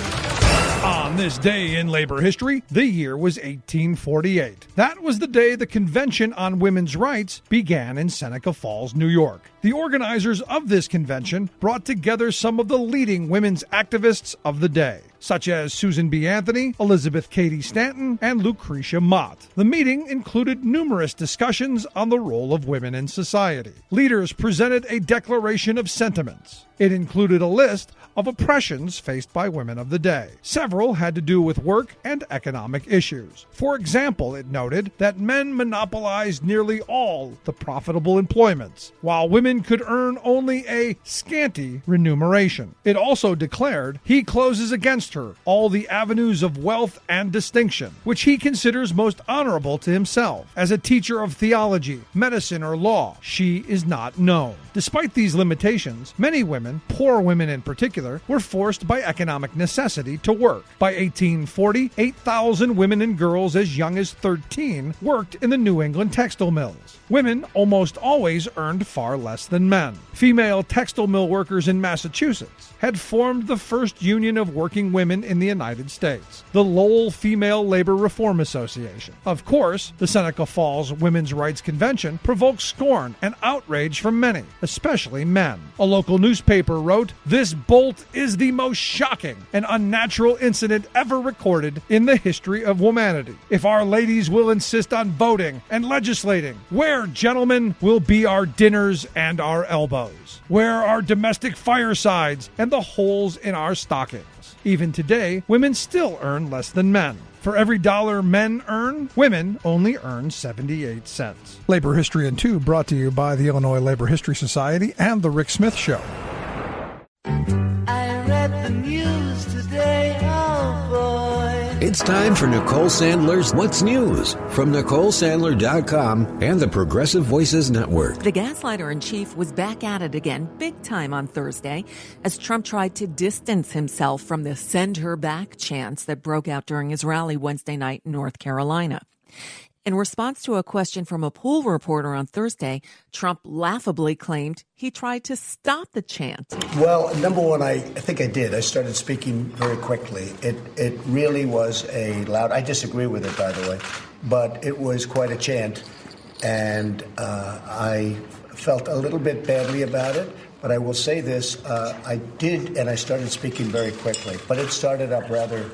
On this day in labor history, the year was 1848. That was the day the Convention on Women's Rights began in Seneca Falls, New York. The organizers of this convention brought together some of the leading women's activists of the day, such as Susan B. Anthony, Elizabeth Cady Stanton, and Lucretia Mott. The meeting included numerous discussions on the role of women in society. Leaders presented a declaration of sentiments. It included a list of oppressions faced by women of the day. Several had to do with work and economic issues. For example, it noted that men monopolized nearly all the profitable employments, while women could earn only a scanty remuneration. It also declared he closes against her all the avenues of wealth and distinction, which he considers most honorable to himself. As a teacher of theology, medicine, or law, she is not known. Despite these limitations, many women, poor women in particular, were forced by economic necessity to work. By 1840, 8,000 women and girls as young as 13 worked in the New England textile mills. Women almost always earned far less than men. Female textile mill workers in Massachusetts had formed the first union of working women in the United States, the Lowell Female Labor Reform Association. Of course, the Seneca Falls Women's Rights Convention provoked scorn and outrage from many, especially men. A local newspaper wrote, "This bolt is the most shocking and unnatural incident ever recorded in the history of humanity. If our ladies will insist on voting and legislating, where, gentlemen, will be our dinners and our elbows? Where are our domestic firesides and the holes in our stockings? Even today, women still earn less than men. For every dollar men earn, women only earn 78 cents. Labor History in 2 brought to you by the Illinois Labor History Society and The Rick Smith Show. I read the news today, oh boy. It's time for Nicole Sandler's What's News from NicoleSandler.com and the Progressive Voices Network. The gaslighter-in-chief was back at it again big time on Thursday as Trump tried to distance himself from the send her back chants that broke out during his rally Wednesday night in North Carolina. In response to a question from a poll reporter on Thursday, Trump laughably claimed he tried to stop the chant. Well, number one, I think I did. I started speaking very quickly. It really was a loud, I disagree with it, by the way, but it was quite a chant, and I felt a little bit badly about it. But I will say this, I did, and I started speaking very quickly, but it started up rather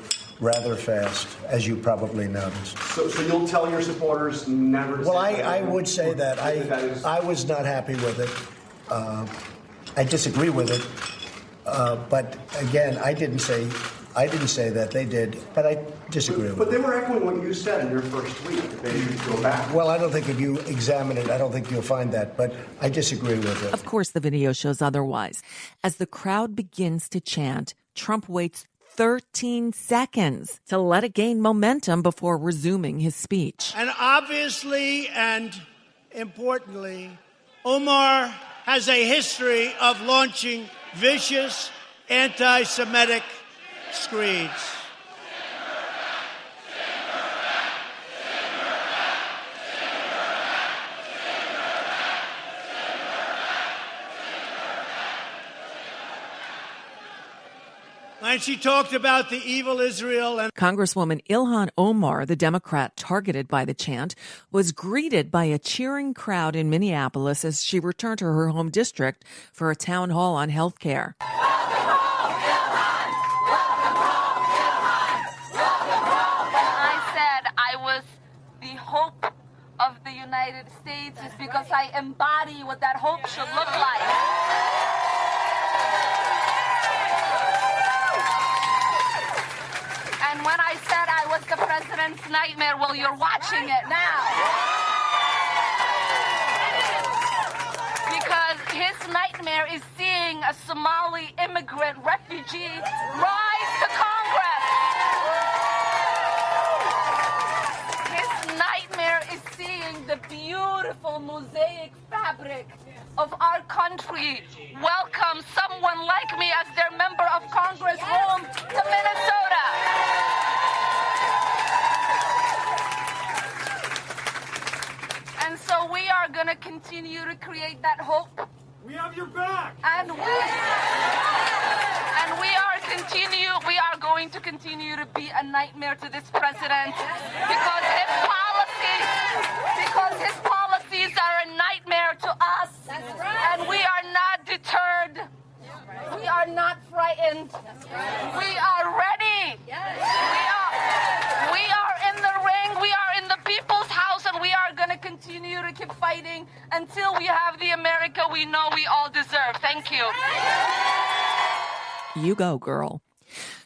fast, as you probably noticed. So you'll tell your supporters never to Well, I would say that. I was not happy with it. I disagree with it. But again, I didn't say that. They did, but I disagree with it. But they were echoing what you said in your first tweet, that they should go back. Well, I don't think if you examine it, I don't think you'll find that, but I disagree with it. Of course, the video shows otherwise. As the crowd begins to chant, Trump waits 13 seconds to let it gain momentum before resuming his speech. And obviously and importantly, Omar has a history of launching vicious anti-Semitic screeds. And she talked about the evil Israel. And Congresswoman Ilhan Omar, the Democrat targeted by the chant, was greeted by a cheering crowd in Minneapolis as she returned to her home district for a town hall on health care. I said I was the hope of the United States is because I embody what that hope should look like. And when I said I was the president's nightmare, well, you're watching it now. Because his nightmare is seeing a Somali immigrant refugee rise to Congress. His nightmare is seeing the beautiful mosaic fabric of our country welcome someone like me as their member of Congress home to Minnesota. And so we are going to continue to create that hope. We have your back. And we are going to continue to be a nightmare to this president because his policies are a nightmare to us. That's right. And we are not deterred. We are not frightened. We are ready. We are in the ring. We are in the people's house, and we are going to continue to keep fighting until we have the America we know we all deserve. Thank you. You go, girl.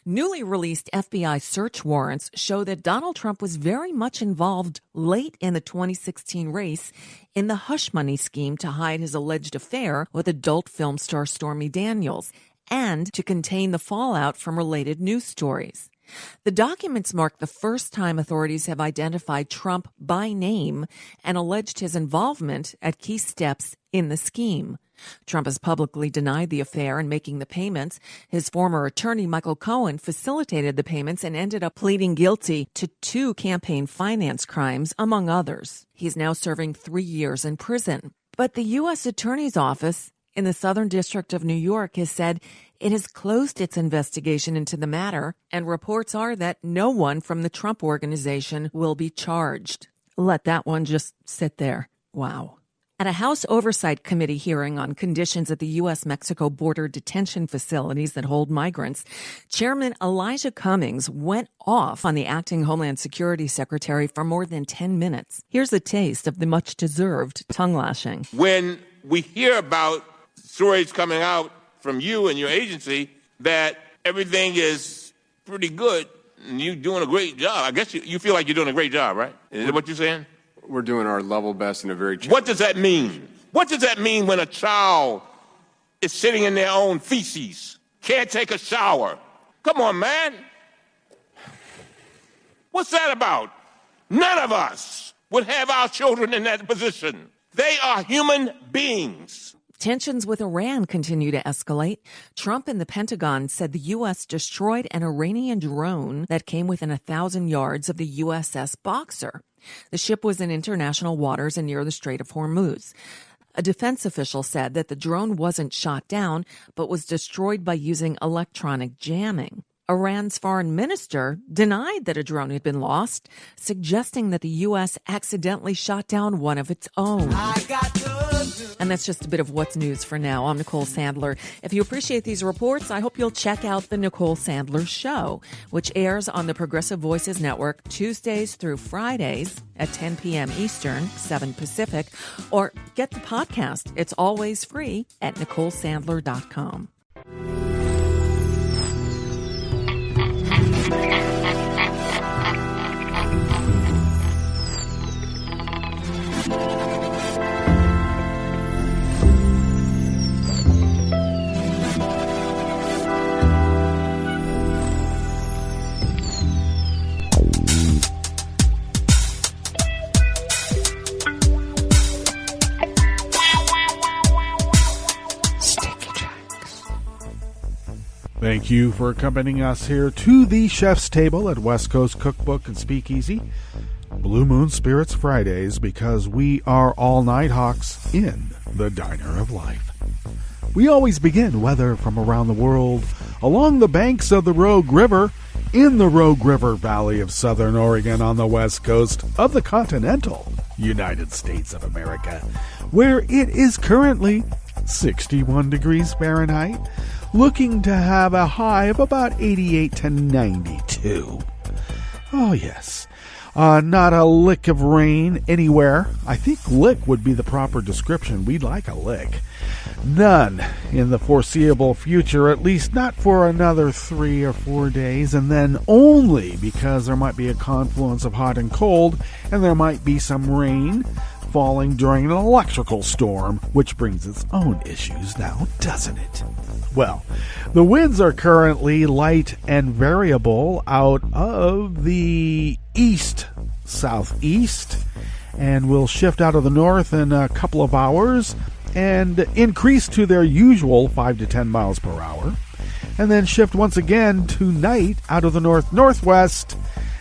Newly released FBI search warrants show that Donald Trump was very much involved late in the 2016 race in the hush money scheme to hide his alleged affair with adult film star Stormy Daniels and to contain the fallout from related news stories. The documents mark the first time authorities have identified Trump by name and alleged his involvement at key steps in the scheme. Trump has publicly denied the affair and making the payments. His former attorney, Michael Cohen, facilitated the payments and ended up pleading guilty to 2 campaign finance crimes, among others. He's now serving 3 years in prison. But the U.S. Attorney's Office in the Southern District of New York has said it has closed its investigation into the matter, and reports are that no one from the Trump Organization will be charged. Let that one just sit there. Wow. At a House Oversight Committee hearing on conditions at the U.S.-Mexico border detention facilities that hold migrants, Chairman Elijah Cummings went off on the acting Homeland Security Secretary for more than 10 minutes. Here's a taste of the much-deserved tongue-lashing. When we hear about stories coming out from you and your agency that everything is pretty good and you're doing a great job, I guess you feel like you're doing a great job, right? Is that what you're saying? We're doing our level best in a very... What does that mean? What does that mean when a child is sitting in their own feces, can't take a shower? Come on, man. What's that about? None of us would have our children in that position. They are human beings. Tensions with Iran continue to escalate. Trump and the Pentagon said the U.S. destroyed an Iranian drone that came within 1,000 yards of the USS Boxer. The ship was in international waters and near the Strait of Hormuz. A defense official said that the drone wasn't shot down, but was destroyed by using electronic jamming. Iran's foreign minister denied that a drone had been lost, suggesting that the U.S. accidentally shot down one of its own. And that's just a bit of what's news for now. I'm Nicole Sandler. If you appreciate these reports, I hope you'll check out The Nicole Sandler Show, which airs on the Progressive Voices Network Tuesdays through Fridays at 10 p.m. Eastern, 7 Pacific, or get the podcast. It's always free at NicoleSandler.com. Thank you for accompanying us here to the Chef's Table at West Coast Cookbook and Speakeasy. Blue Moon Spirits Fridays, because we are all-night hawks in the Diner of Life. We always begin weather from around the world along the banks of the Rogue River in the Rogue River Valley of Southern Oregon on the west coast of the continental United States of America, where it is currently 61 degrees Fahrenheit, looking to have a high of about 88 to 92. Oh, yes. Not a lick of rain anywhere. I think lick would be the proper description. We'd like a lick. None in the foreseeable future, at least not for another 3 or 4 days, and then only because there might be a confluence of hot and cold, and there might be some rain falling during an electrical storm, which brings its own issues now, doesn't it? Well, the winds are currently light and variable out of the east-southeast, and will shift out of the north in a couple of hours and increase to their usual 5 to 10 miles per hour, and then shift once again tonight out of the north-northwest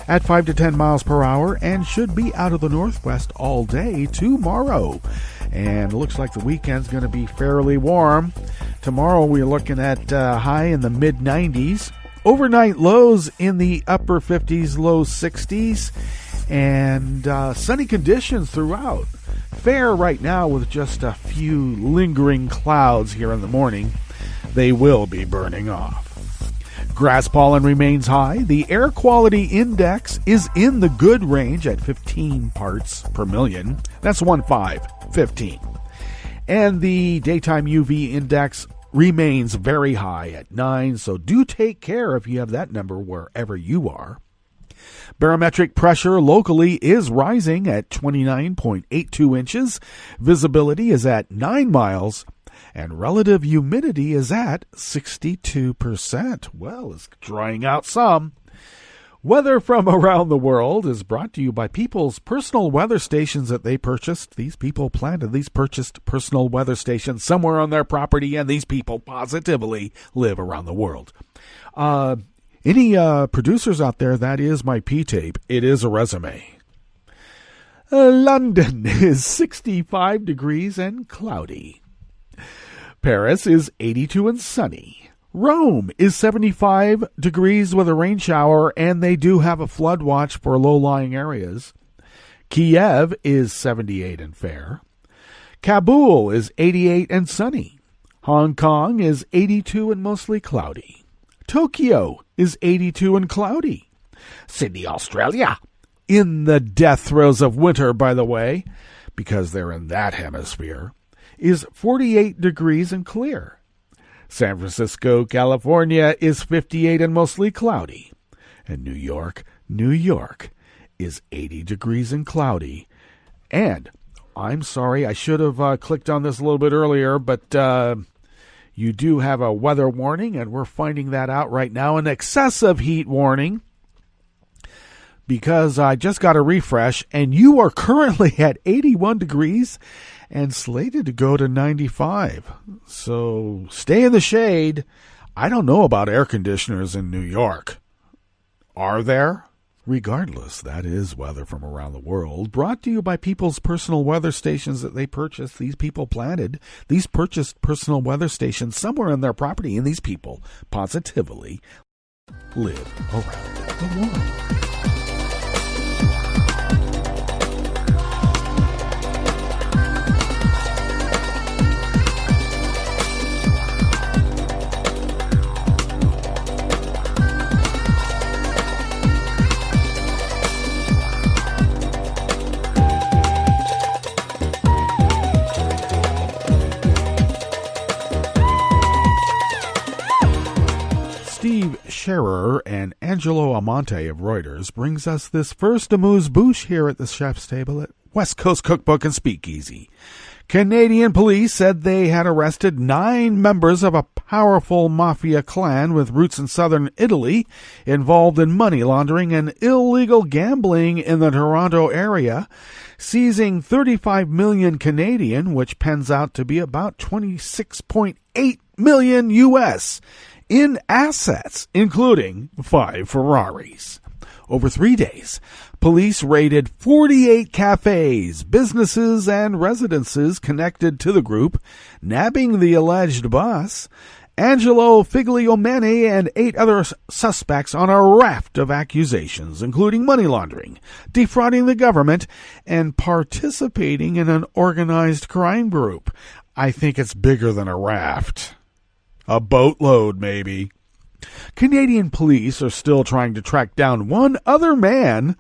at 5 to 10 miles per hour, and should be out of the northwest all day tomorrow. And it looks like the weekend's going to be fairly warm. Tomorrow we're looking at high in the mid-90s, overnight lows in the upper 50s, low 60s, and sunny conditions throughout. Fair right now with just a few lingering clouds here in the morning. They will be burning off. Grass pollen remains high. The air quality index is in the good range at 15 parts per million. That's 15. And the daytime UV index remains very high at 9, so do take care if you have that number wherever you are. Barometric pressure locally is rising at 29.82 inches. Visibility is at 9 miles. And relative humidity is at 62%. Well, it's drying out some. Weather from around the world is brought to you by people's personal weather stations that they purchased. These people planted these purchased personal weather stations somewhere on their property, and these people positively live around the world. Any producers out there, that is my P-tape. It is a resume. London is 65 degrees and cloudy. Paris is 82 and sunny. Rome is 75 degrees with a rain shower, and they do have a flood watch for low-lying areas. Kiev is 78 and fair. Kabul is 88 and sunny. Hong Kong is 82 and mostly cloudy. Tokyo is 82 and cloudy. Sydney, Australia, in the death throes of winter, by the way, because they're in that hemisphere, is 48 degrees and clear. San Francisco, California is 58 and mostly cloudy. And New York is 80 degrees and cloudy. And I'm sorry, I should have clicked on this a little bit earlier, but you do have a weather warning, and we're finding that out right now, an excessive heat warning, because I just got a refresh, and you are currently at 81 degrees and slated to go to 95. So stay in the shade. I don't know about air conditioners in New York. Are there? Regardless, that is weather from around the world, brought to you by people's personal weather stations that they purchased. These people planted these purchased personal weather stations somewhere on their property, and these people positively live around the world. Steve Scherer and Angelo Amante of Reuters brings us this first amuse-bouche here at the chef's table at West Coast Cookbook and Speakeasy. Canadian police said they had arrested 9 members of a powerful mafia clan with roots in southern Italy involved in money laundering and illegal gambling in the Toronto area, seizing 35 million Canadian, which pens out to be about 26.8 million US in assets, including 5 Ferraris. Over 3 days, police raided 48 cafes, businesses, and residences connected to the group, nabbing the alleged boss, Angelo Figliomeni, and 8 other suspects on a raft of accusations, including money laundering, defrauding the government, and participating in an organized crime group. I think it's bigger than a raft. A boatload, maybe. Canadian police are still trying to track down one other man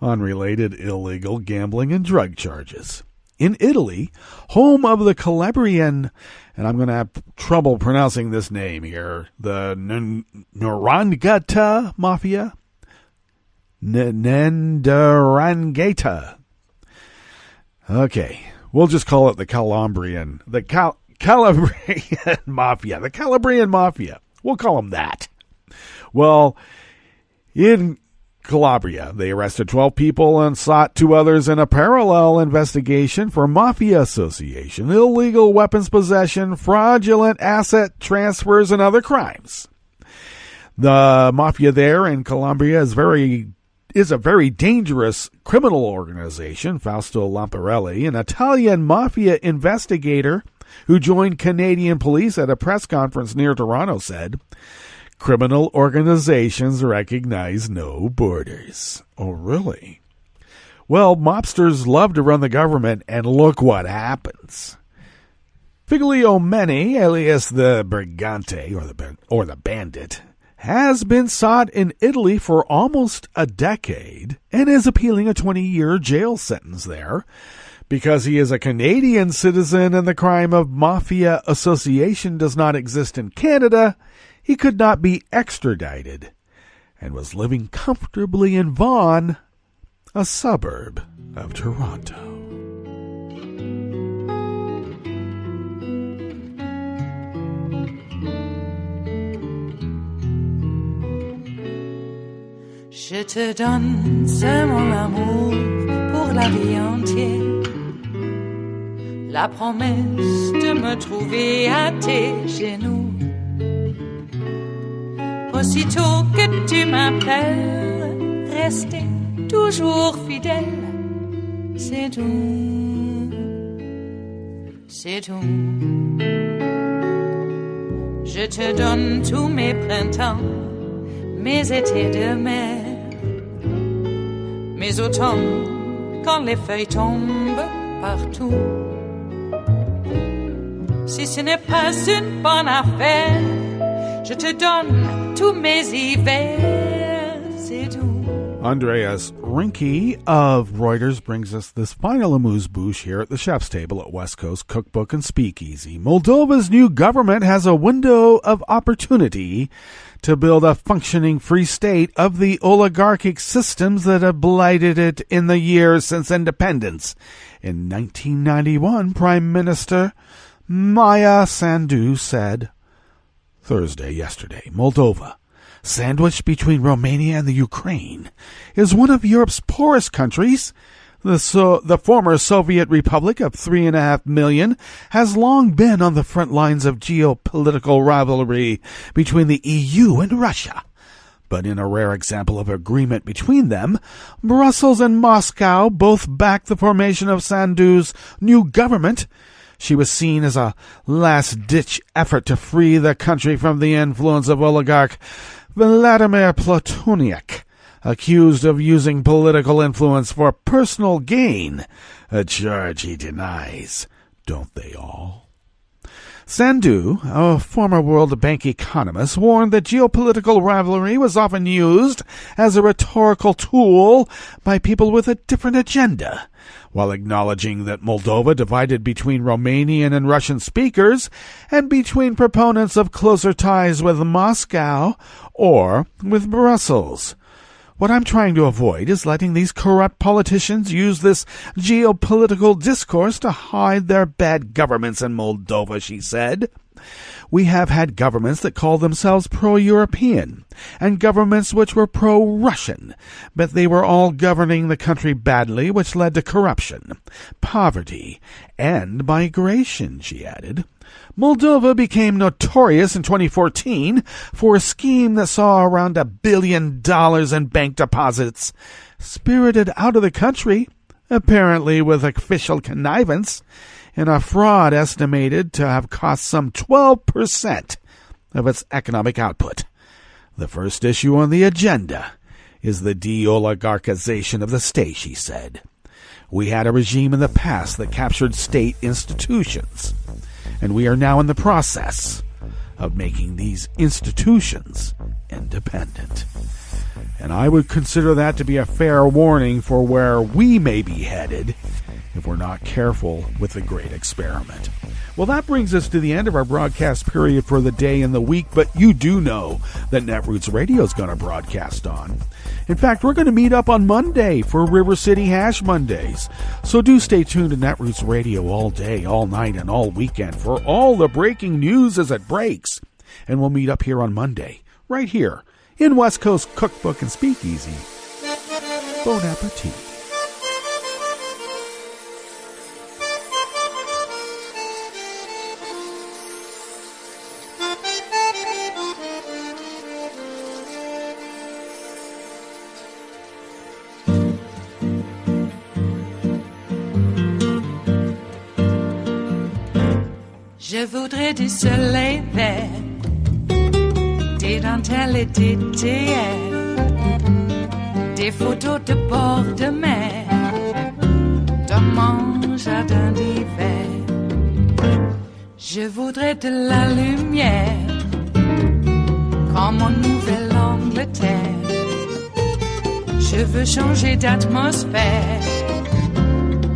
on related illegal gambling and drug charges. In Italy, home of the Calabrian, and I'm going to have trouble pronouncing this name here, the Ndrangheta Mafia? Ndrangheta. Okay, we'll just call it the Calabrian Mafia. The Calabrian Mafia. We'll call them that. Well, in Calabria, they arrested 12 people and sought 2 others in a parallel investigation for mafia association, illegal weapons possession, fraudulent asset transfers, and other crimes. The mafia there in Calabria is a very dangerous criminal organization. Fausto Lamparelli, an Italian mafia investigator who joined Canadian police at a press conference near Toronto, said, "Criminal organizations recognize no borders." Oh, really? Well, mobsters love to run the government, and look what happens. Figlio Meni, alias the Brigante, or the Bandit, has been sought in Italy for almost a decade and is appealing a 20-year jail sentence there because he is a Canadian citizen and the crime of mafia association does not exist in Canada. He could not be extradited and was living comfortably in Vaughan, a suburb of Toronto. Je te donne ce mon amour pour la vie entière. La promesse de me trouver à tes genoux. Aussitôt que tu m'appelles, rester toujours fidèle. C'est tout, c'est tout. Je te donne tous mes printemps, mes étés de mer, mes automnes quand les feuilles tombent partout. Si ce n'est pas une bonne affaire, je te donne tous mes hivers, c'est tout. Andreas Rinke of Reuters brings us this final amuse-bouche here at the chef's table at West Coast Cookbook and Speakeasy. Moldova's new government has a window of opportunity to build a functioning free state of the oligarchic systems that have blighted it in the years since independence. In 1991, Prime Minister Maia Sandu said yesterday, Moldova, sandwiched between Romania and the Ukraine, is one of Europe's poorest countries. The former Soviet Republic of 3.5 million has long been on the front lines of geopolitical rivalry between the EU and Russia. But in a rare example of agreement between them, Brussels and Moscow both backed the formation of Sandu's new government. She was seen as a last-ditch effort to free the country from the influence of oligarch Vladimir Plotniak, accused of using political influence for personal gain, a charge he denies. Don't they all? Sandu, a former World Bank economist, warned that geopolitical rivalry was often used as a rhetorical tool by people with a different agenda, while acknowledging that Moldova divided between Romanian and Russian speakers and between proponents of closer ties with Moscow or with Brussels. What I'm trying to avoid is letting these corrupt politicians use this geopolitical discourse to hide their bad governments in Moldova, she said. We have had governments that called themselves pro-European and governments which were pro-Russian, but they were all governing the country badly, which led to corruption, poverty, and migration, she added. Moldova became notorious in 2014 for a scheme that saw around $1 billion in bank deposits spirited out of the country, apparently with official connivance, in a fraud estimated to have cost some 12% of its economic output. The first issue on the agenda is the de-oligarchization of the state, she said. We had a regime in the past that captured state institutions, and we are now in the process of making these institutions independent. And I would consider that to be a fair warning for where we may be headed if we're not careful with the great experiment. Well, that brings us to the end of our broadcast period for the day and the week, but you do know that Netroots Radio is going to broadcast on. In fact, we're going to meet up on Monday for River City Hash Mondays. So do stay tuned to Netroots Radio all day, all night, and all weekend for all the breaking news as it breaks. And we'll meet up here on Monday, right here, in West Coast Cookbook and Speakeasy. Bon appetit. Je voudrais du soleil vert, des dentelles et des théières, des photos de bord de mer, dans mon jardin d'hiver. Je voudrais de la lumière, comme en Nouvelle-Angleterre. Je veux changer d'atmosphère,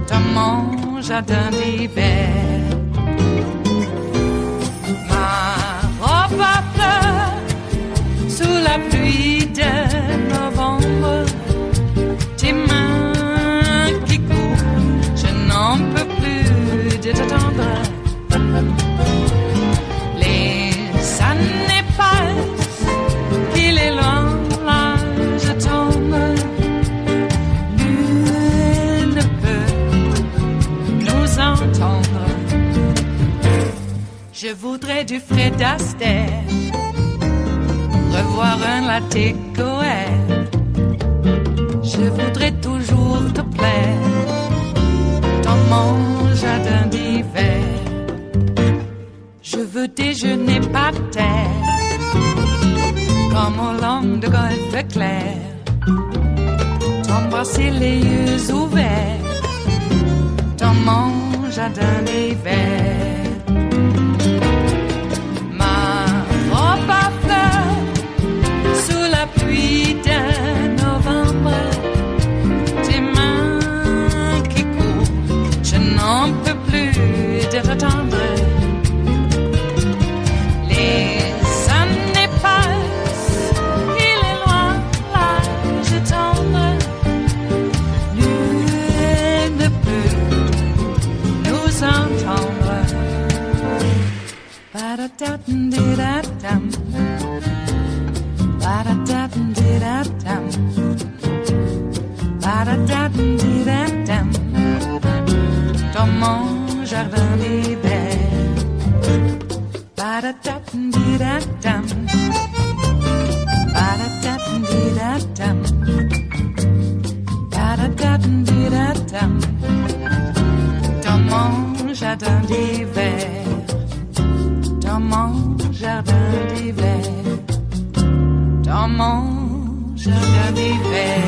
dans mon jardin d'hiver. Ma robe à fleurs, sous la pluie de novembre, tes mains qui courent, je n'en peux plus de t'attendre. Les années passent, il est loin, là je tombe. Nul ne peut nous entendre. Je voudrais du Fred Astaire, revoir un latte Goël. Je voudrais toujours te plaire dans mon jardin d'hiver. Je veux déjeuner par terre, comme au long de golfe clair, t'embrasser les yeux ouverts dans mon jardin d'hiver. Pluie de novembre, tes mains qui courent, je n'en peux plus de t'attendre. Les années passent, il est loin, là je tombe. Nul ne peut nous entendre. Ba-da-da-dum-di-da-dum. Ba-da-da-dum-di-da-dum. Ba-da-da-dum-di-da-dum. Dans mon jardin d'hiver. Ba-da-da-dum-di-da-dum. Ba-da-da-dum-di-da-dum. Ba-da-da-dum-di-da-dum. Dans mon jardin d'hiver. Dans mon jardin d'hiver. Dans mon jardin d'hiver.